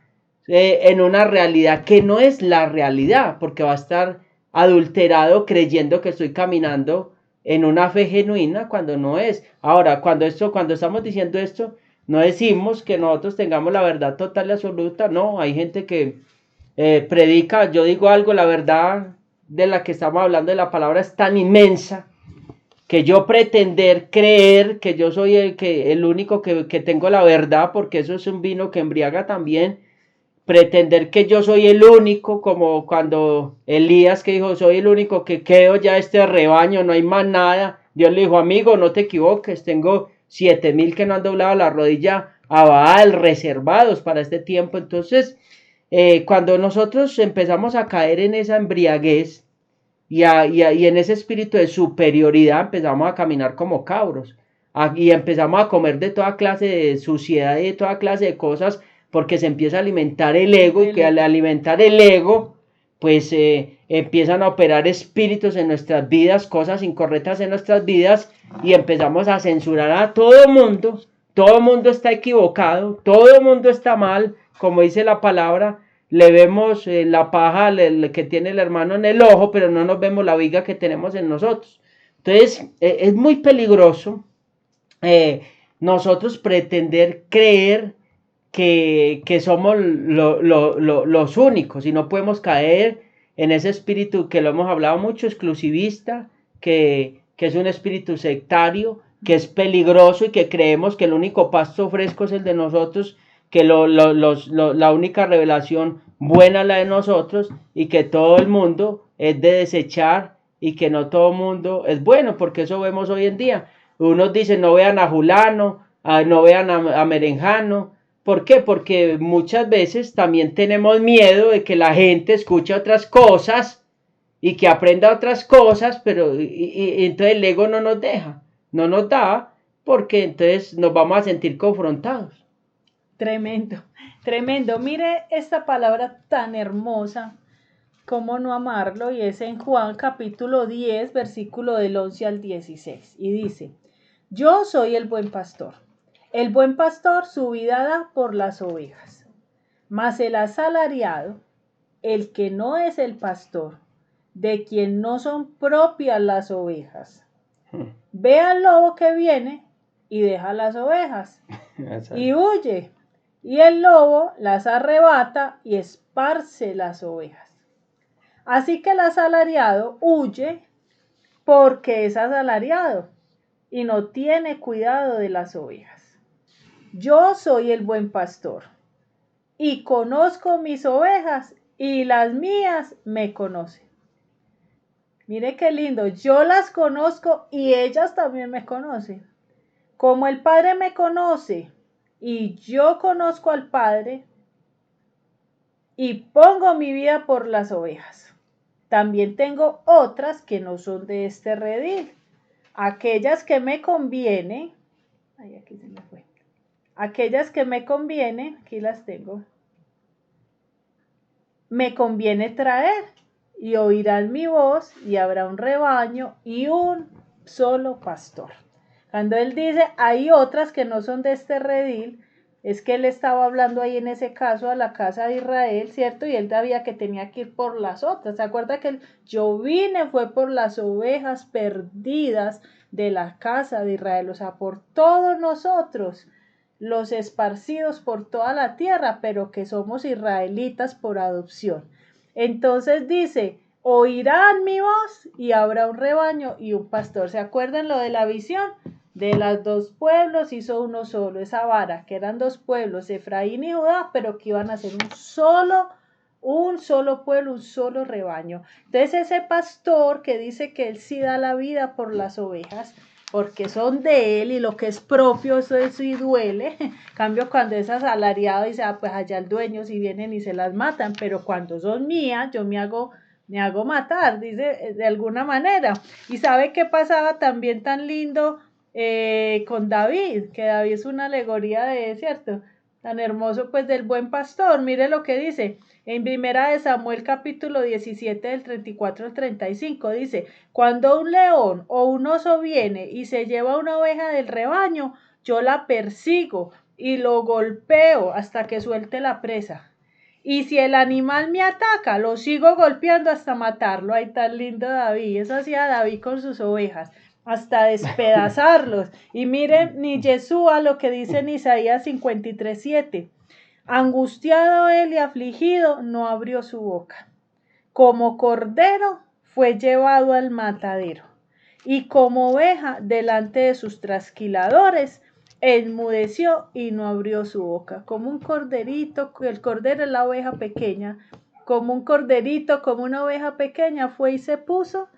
en una realidad que no es la realidad, porque va a estar adulterado creyendo que estoy caminando en una fe genuina cuando no es. Ahora, cuando estamos diciendo esto, no decimos que nosotros tengamos la verdad total y absoluta, no, hay gente que predica, yo digo algo, la verdad de la que estamos hablando de la palabra es tan inmensa que yo pretender creer que yo soy el único que tengo la verdad, porque eso es un vino que embriaga también, pretender que yo soy el único, como cuando Elías que dijo, soy el único que quedo ya este rebaño, no hay más nada. Dios le dijo, amigo, no te equivoques, tengo 7,000 que no han doblado la rodilla a Baal, reservados para este tiempo. Entonces, cuando nosotros empezamos a caer en esa embriaguez y en ese espíritu de superioridad, empezamos a caminar como cabros. y empezamos a comer de toda clase de suciedad y de toda clase de cosas, porque se empieza a alimentar el ego, y que al alimentar el ego, pues empiezan a operar espíritus en nuestras vidas, cosas incorrectas en nuestras vidas, y empezamos a censurar a todo mundo está equivocado, todo mundo está mal, como dice la palabra, le vemos la paja que tiene el hermano en el ojo, pero no nos vemos la viga que tenemos en nosotros. Entonces, es muy peligroso nosotros pretender creer que somos los únicos, y no podemos caer en ese espíritu que lo hemos hablado mucho, exclusivista, que es un espíritu sectario, que es peligroso, y que creemos que el único pasto fresco es el de nosotros, que la única revelación buena es la de nosotros, y que todo el mundo es de desechar, y que no todo el mundo es bueno, porque eso vemos hoy en día. Unos dicen no vean a Julano, no vean a Merenjano. ¿Por qué? Porque muchas veces también tenemos miedo de que la gente escuche otras cosas y que aprenda otras cosas, pero y entonces el ego no nos deja, no nos da, porque entonces nos vamos a sentir confrontados. Tremendo, tremendo. Mire esta palabra tan hermosa, cómo no amarlo, y es en Juan capítulo 10, versículo del 11 al 16. Y dice, yo soy el buen pastor. El buen pastor su vida da por las ovejas. Mas el asalariado, el que no es el pastor, de quien no son propias las ovejas, ve al lobo que viene y deja las ovejas y huye. Y el lobo las arrebata y esparce las ovejas. Así que el asalariado huye porque es asalariado y no tiene cuidado de las ovejas. Yo soy el buen pastor y conozco mis ovejas y las mías me conocen. Mire qué lindo, yo las conozco y ellas también me conocen. Como el Padre me conoce y yo conozco al Padre y pongo mi vida por las ovejas. También tengo otras que no son de este redil. Aquellas que me conviene, aquí se me fue. Aquellas que me conviene, aquí las tengo, me conviene traer y oirán mi voz y habrá un rebaño y un solo pastor. Cuando él dice hay otras que no son de este redil, es que él estaba hablando ahí en ese caso a la casa de Israel, ¿cierto? Y él sabía que tenía que ir por las otras. ¿Se acuerda que yo vine fue por las ovejas perdidas de la casa de Israel? O sea, por todos nosotros, los esparcidos por toda la tierra, pero que somos israelitas por adopción. Entonces dice, oirán mi voz y habrá un rebaño y un pastor. ¿Se acuerdan lo de la visión? De los dos pueblos hizo uno solo, esa vara, que eran dos pueblos, Efraín y Judá, pero que iban a ser un solo pueblo, un solo rebaño. Entonces ese pastor que dice que él sí da la vida por las ovejas, porque son de él y lo que es propio, eso sí duele. En cambio, cuando es asalariado, dice, pues allá el dueño si vienen y se las matan, pero cuando son mías, yo me hago matar, dice, de alguna manera. Y sabe qué pasaba también tan lindo con David, que David es una alegoría de, ¿cierto? Tan hermoso pues del buen pastor. Mire lo que dice en primera de Samuel capítulo 17 del 34 al 35, dice, cuando un león o un oso viene y se lleva una oveja del rebaño, yo la persigo y lo golpeo hasta que suelte la presa. Y si el animal me ataca, lo sigo golpeando hasta matarlo. Ay, tan lindo David. Eso hacía David con sus ovejas, hasta despedazarlos. Y miren, ni Yeshua lo que dice en Isaías 53:7. Angustiado él y afligido, no abrió su boca. Como cordero fue llevado al matadero. Y como oveja delante de sus trasquiladores, enmudeció y no abrió su boca. Como un corderito, el cordero es la oveja pequeña, como un corderito, como una oveja pequeña, fue y se puso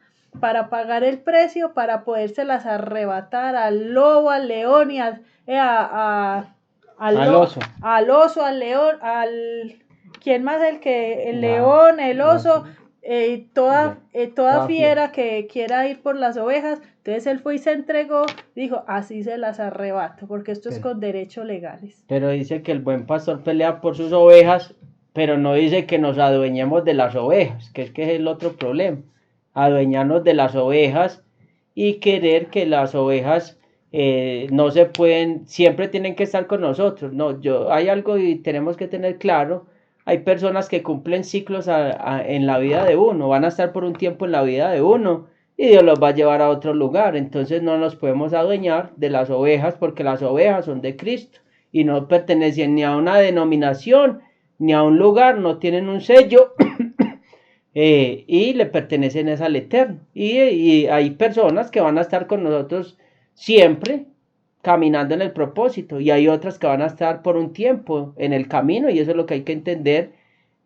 para pagar el precio, para podérselas arrebatar al lobo, al león y al oso, al león, ¿quién más? El león, el oso, toda Toda fiera que quiera ir por las ovejas, entonces él fue y se entregó, dijo, así se las arrebato, porque esto es Pero, con derechos legales. pero dice que el buen pastor pelea por sus ovejas, pero no dice que nos adueñemos de las ovejas, que es el otro problema. Adueñarnos de las ovejas y querer que las ovejas no se pueden, siempre tienen que estar con nosotros. No, hay algo y tenemos que tener claro. Hay personas que cumplen ciclos en la vida de uno, van a estar por un tiempo en la vida de uno y Dios los va a llevar a otro lugar. Entonces no nos podemos adueñar de las ovejas porque las ovejas son de Cristo y no pertenecen ni a una denominación ni a un lugar, no tienen un sello y le pertenecen es al Eterno. Y hay personas que van a estar con nosotros siempre caminando en el propósito y hay otras que van a estar por un tiempo en el camino y eso es lo que hay que entender,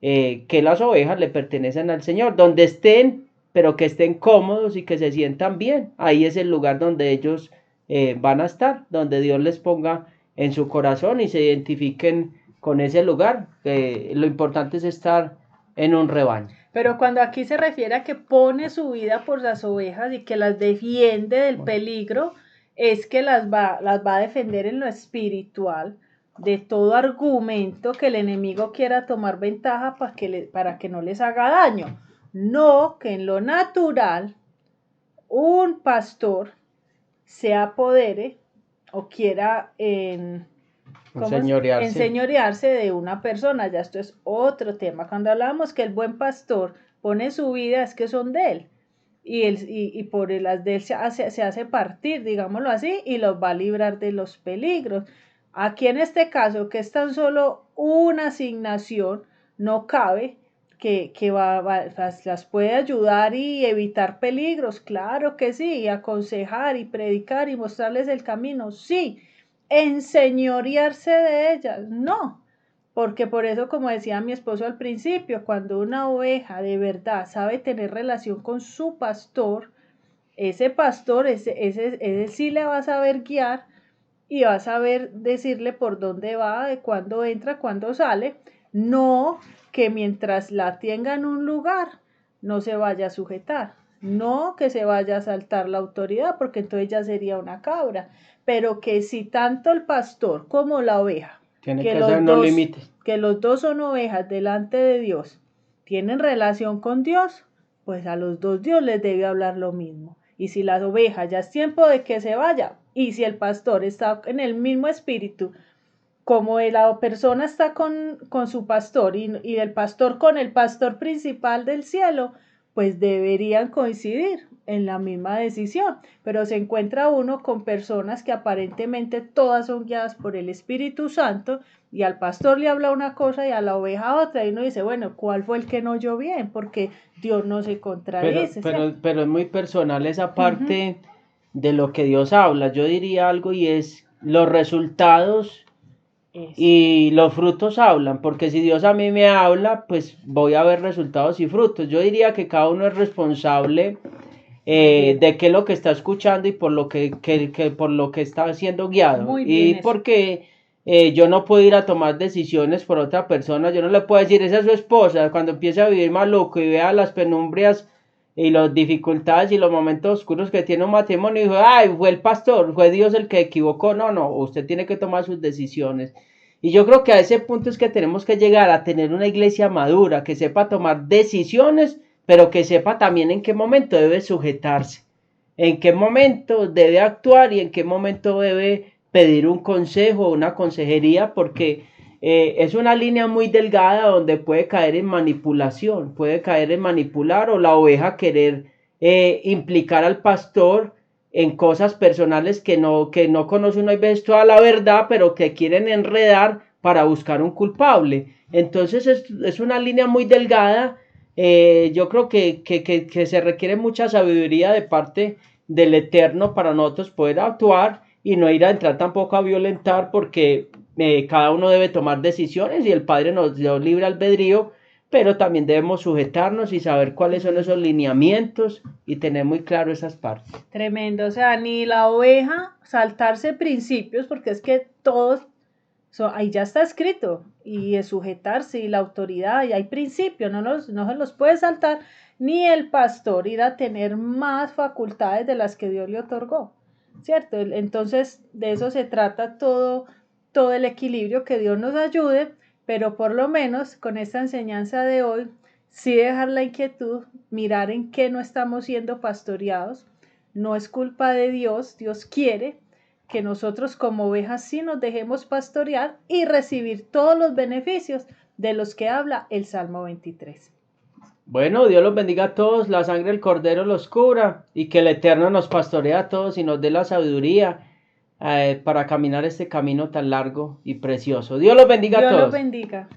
que las ovejas le pertenecen al Señor, donde estén, pero que estén cómodos y que se sientan bien. Ahí es el lugar donde ellos van a estar, donde Dios les ponga en su corazón y se identifiquen con ese lugar. Lo importante es estar en un rebaño. Pero cuando aquí se refiere a que pone su vida por las ovejas y que las defiende del peligro, es que las va a defender en lo espiritual de todo argumento que el enemigo quiera tomar ventaja para que no les haga daño. No que en lo natural un pastor se apodere o quiera enseñorearse de una persona. Ya esto es otro tema. Cuando hablamos que el buen pastor pone su vida, es que son de él. Y por las de él se hace partir, digámoslo así, y los va a librar de los peligros. Aquí en este caso, que es tan solo una asignación, no cabe que las puede ayudar y evitar peligros, claro que sí, y aconsejar y predicar y mostrarles el camino, sí. Enseñorearse de ellas, no, porque por eso, como decía mi esposo al principio, cuando una oveja de verdad sabe tener relación con su pastor, ese pastor, ese sí le va a saber guiar y va a saber decirle por dónde va, de cuándo entra, cuándo sale, no que mientras la tenga en un lugar no se vaya a sujetar, no que se vaya a saltar la autoridad, porque entonces ya sería una cabra, pero que si tanto el pastor como la oveja, tiene que ser unos límites, que los dos son ovejas delante de Dios, tienen relación con Dios, pues a los dos Dios les debe hablar lo mismo. Y si las ovejas ya es tiempo de que se vaya, y si el pastor está en el mismo espíritu, como la persona está con su pastor y el pastor con el pastor principal del cielo, pues deberían coincidir en la misma decisión, pero se encuentra uno con personas que aparentemente todas son guiadas por el Espíritu Santo y al pastor le habla una cosa y a la oveja otra y uno dice, bueno, ¿cuál fue el que no oyó bien? Porque Dios no se contradice. Pero es muy personal esa parte de lo que Dios habla. Yo diría algo y es los resultados y los frutos hablan, porque si Dios a mí me habla, pues voy a ver resultados y frutos. Yo diría que cada uno es responsable de qué es lo que está escuchando y por lo que por lo que está siendo guiado. Muy bien, y porque yo no puedo ir a tomar decisiones por otra persona. Yo no le puedo decir, esa es su esposa, cuando empiece a vivir maluco y vea las penumbrias y las dificultades y los momentos oscuros que tiene un matrimonio, y dijo, ay, fue el pastor, fue Dios el que equivocó. No, usted tiene que tomar sus decisiones. Y yo creo que a ese punto es que tenemos que llegar a tener una iglesia madura, que sepa tomar decisiones, pero que sepa también en qué momento debe sujetarse, en qué momento debe actuar y en qué momento debe pedir un consejo o una consejería, porque es una línea muy delgada donde puede caer en manipulación, puede caer en manipular o la oveja querer implicar al pastor en cosas personales que no conoce uno y veces toda la verdad, pero que quieren enredar para buscar un culpable. Entonces es una línea muy delgada. Yo creo que se requiere mucha sabiduría de parte del Eterno para nosotros poder actuar y no ir a entrar tampoco a violentar, porque cada uno debe tomar decisiones y el Padre nos dio libre albedrío, pero también debemos sujetarnos y saber cuáles son esos lineamientos y tener muy claro esas partes. Tremendo, o sea, ni la oveja saltarse principios, porque es que todos Ahí ya está escrito, y es sujetarse, y la autoridad, y hay principios, no se los puede saltar, ni el pastor ir a tener más facultades de las que Dios le otorgó, ¿cierto? Entonces, de eso se trata todo el equilibrio, que Dios nos ayude, pero por lo menos con esta enseñanza de hoy, sí dejar la inquietud, mirar en qué no estamos siendo pastoreados. No es culpa de Dios, Dios quiere que nosotros como ovejas sí nos dejemos pastorear y recibir todos los beneficios de los que habla el Salmo 23. Bueno, Dios los bendiga a todos, la sangre del Cordero los cubra y que el Eterno nos pastoree a todos y nos dé la sabiduría para caminar este camino tan largo y precioso. Dios los bendiga a Dios los todos. bendiga.